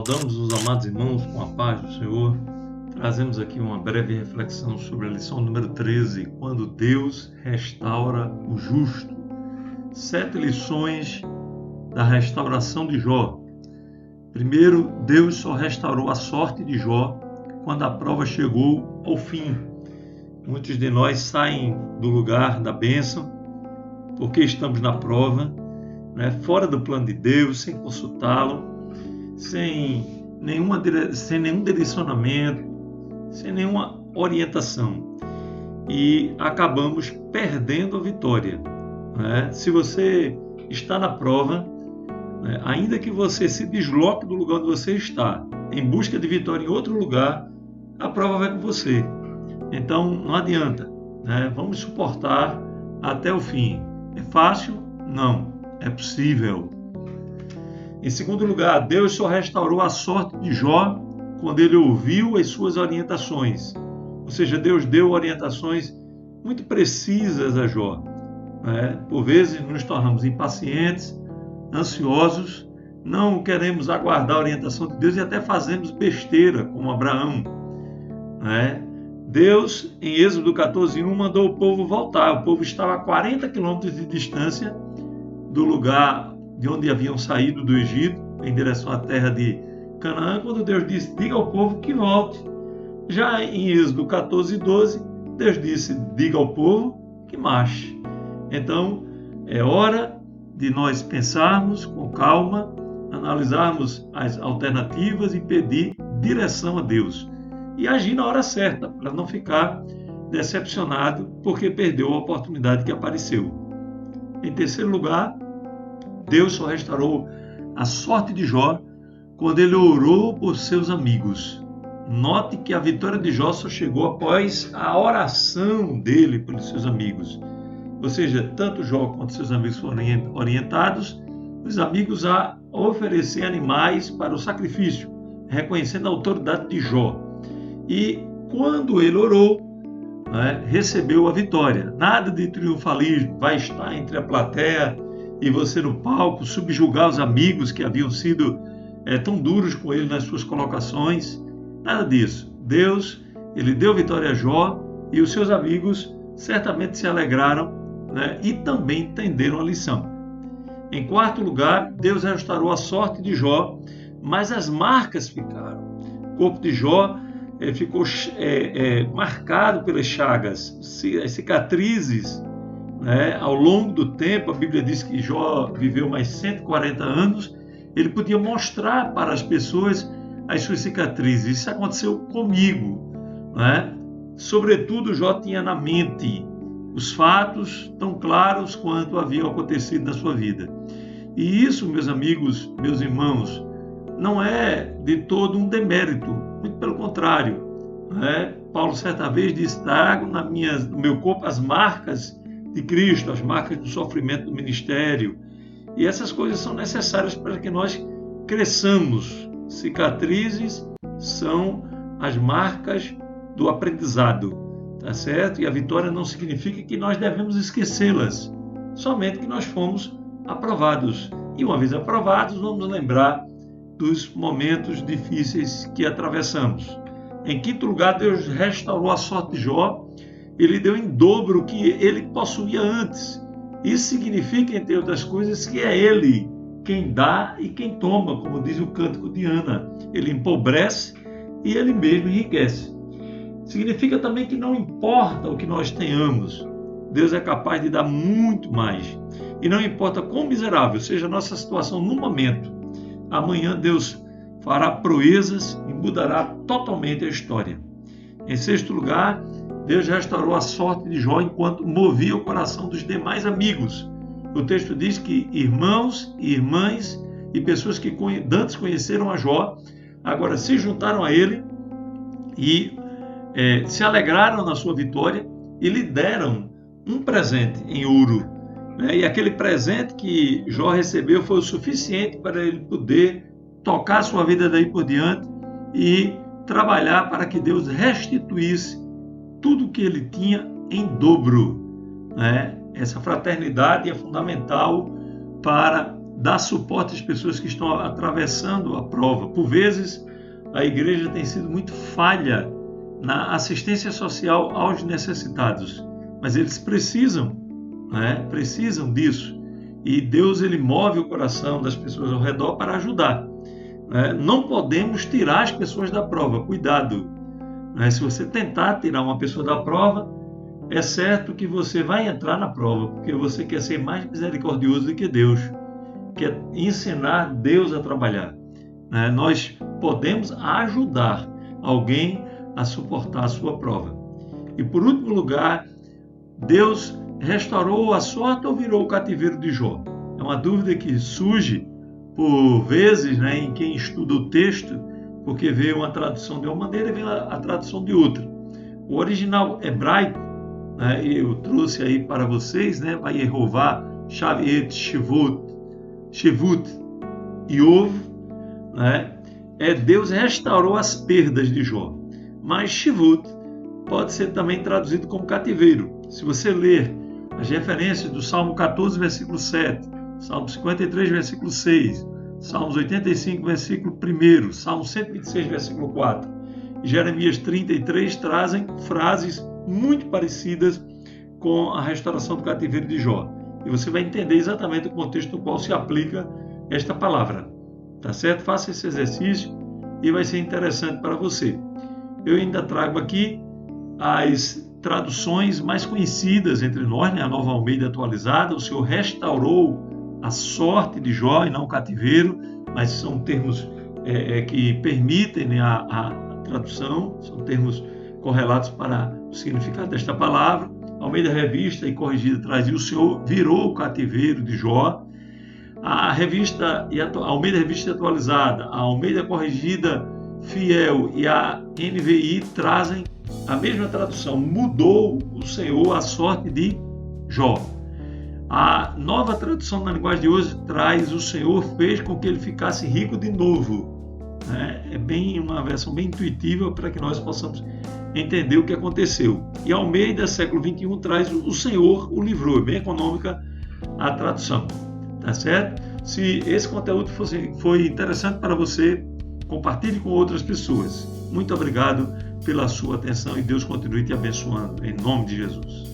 Saudamos os amados irmãos com a paz do Senhor. Trazemos aqui uma breve reflexão sobre a lição número 13, quando Deus restaura o justo. 7 lições da restauração de Jó. Primeiro, Deus só restaurou a sorte de Jó quando a prova chegou ao fim. Muitos de nós saem do lugar da bênção porque estamos na prova, fora do plano de Deus, sem consultá-lo, sem nenhum direcionamento, sem nenhuma orientação, e acabamos perdendo a vitória. Se você está na prova, ainda que você se desloque do lugar onde você está, em busca de vitória em outro lugar, a prova vai com você. Então não adianta, vamos suportar até o fim. É fácil? Não, é possível. Em segundo lugar, Deus só restaurou a sorte de Jó quando ele ouviu as suas orientações. Ou seja, Deus deu orientações muito precisas a Jó. Por vezes nos tornamos impacientes, ansiosos, não queremos aguardar a orientação de Deus e até fazemos besteira, como Abraão. Deus, em Êxodo 14:1, mandou o povo voltar. O povo estava a 40 quilômetros de distância do lugar de onde haviam saído do Egito, em direção à terra de Canaã, quando Deus disse, diga ao povo que volte. Já em Êxodo 14:12, Deus disse, diga ao povo que marche. Então, é hora de nós pensarmos com calma, analisarmos as alternativas e pedir direção a Deus. E agir na hora certa, para não ficar decepcionado porque perdeu a oportunidade que apareceu. Em terceiro lugar, Deus só restaurou a sorte de Jó quando ele orou por seus amigos. Note que a vitória de Jó só chegou após a oração dele pelos seus amigos. Ou seja, tanto Jó quanto seus amigos foram orientados, os amigos a oferecer animais para o sacrifício, reconhecendo a autoridade de Jó. E quando ele orou, recebeu a vitória. Nada de triunfalismo, vai estar entre a plateia e você no palco, subjugar os amigos que haviam sido tão duros com ele nas suas colocações. Nada disso. Deus, ele deu vitória a Jó e os seus amigos certamente se alegraram, e também entenderam a lição. Em quarto lugar, Deus restaurou a sorte de Jó, mas as marcas ficaram. O corpo de Jó ficou marcado pelas chagas, as cicatrizes. Ao longo do tempo, a Bíblia diz que Jó viveu mais 140 anos, ele podia mostrar para as pessoas as suas cicatrizes. Isso aconteceu comigo. Sobretudo, Jó tinha na mente os fatos tão claros quanto haviam acontecido na sua vida. E isso, meus amigos, meus irmãos, não é de todo um demérito, muito pelo contrário. Paulo certa vez disse, trago no meu corpo as marcas de Cristo, as marcas do sofrimento do ministério. E essas coisas são necessárias para que nós cresçamos. Cicatrizes são as marcas do aprendizado, tá certo? E a vitória não significa que nós devemos esquecê-las, somente que nós fomos aprovados. E uma vez aprovados, vamos lembrar dos momentos difíceis que atravessamos. Em quinto lugar, Deus restaurou a sorte de Jó. Ele deu em dobro o que ele possuía antes. Isso significa, entre outras coisas, que é ele quem dá e quem toma, como diz o cântico de Ana. Ele empobrece e ele mesmo enriquece. Significa também que não importa o que nós tenhamos, Deus é capaz de dar muito mais. E não importa quão miserável seja a nossa situação no momento, amanhã Deus fará proezas e mudará totalmente a história. Em sexto lugar, Deus restaurou a sorte de Jó enquanto movia o coração dos demais amigos. O texto diz que irmãos e irmãs e pessoas que antes conheceram a Jó, agora se juntaram a ele e se alegraram na sua vitória e lhe deram um presente em ouro. E aquele presente que Jó recebeu foi o suficiente para ele poder tocar a sua vida daí por diante e trabalhar para que Deus restituísse tudo que ele tinha em dobro. Essa fraternidade é fundamental para dar suporte às pessoas que estão atravessando a prova. Por vezes, a igreja tem sido muito falha na assistência social aos necessitados, mas eles precisam, né? Precisam disso. E Deus, ele move o coração das pessoas ao redor para ajudar. Não podemos tirar as pessoas da prova, cuidado. Se você tentar tirar uma pessoa da prova, é certo que você vai entrar na prova, porque você quer ser mais misericordioso do que Deus, quer ensinar Deus a trabalhar. Nós podemos ajudar alguém a suportar a sua prova. E por último lugar, Deus restaurou a sorte ou virou o cativeiro de Jó? É uma dúvida que surge por vezes, em quem estuda o texto, porque vê uma tradução de uma maneira e vê a tradução de outra. O original hebraico, eu trouxe aí para vocês, vai Yehová, Shavuot, Shivut, Iov, Deus restaurou as perdas de Jó. Mas Shivut pode ser também traduzido como cativeiro. Se você ler as referências do Salmo 14, versículo 7, Salmo 53, versículo 6, Salmos 85, versículo 1, Salmo 126, versículo 4 e Jeremias 33 trazem frases muito parecidas com a restauração do cativeiro de Jó. E você vai entender exatamente o contexto no qual se aplica esta palavra. Tá certo? Faça esse exercício e vai ser interessante para você. Eu ainda trago aqui as traduções mais conhecidas entre nós, a Nova Almeida atualizada. O Senhor restaurou a sorte de Jó e não o cativeiro, mas são termos que permitem a tradução, são termos correlatos para o significado desta palavra. A Almeida Revista e Corrigida traz: e o Senhor virou o cativeiro de Jó. A Almeida Revista Atualizada, a Almeida Corrigida Fiel e a NVI trazem a mesma tradução: mudou o Senhor a sorte de Jó. A nova tradução na linguagem de hoje traz: o Senhor fez com que ele ficasse rico de novo. É uma versão bem intuitiva para que nós possamos entender o que aconteceu. E a Almeida, século XXI, traz: o Senhor o livrou. É bem econômica a tradução. Tá certo? Se esse conteúdo foi interessante para você, compartilhe com outras pessoas. Muito obrigado pela sua atenção e Deus continue te abençoando. Em nome de Jesus.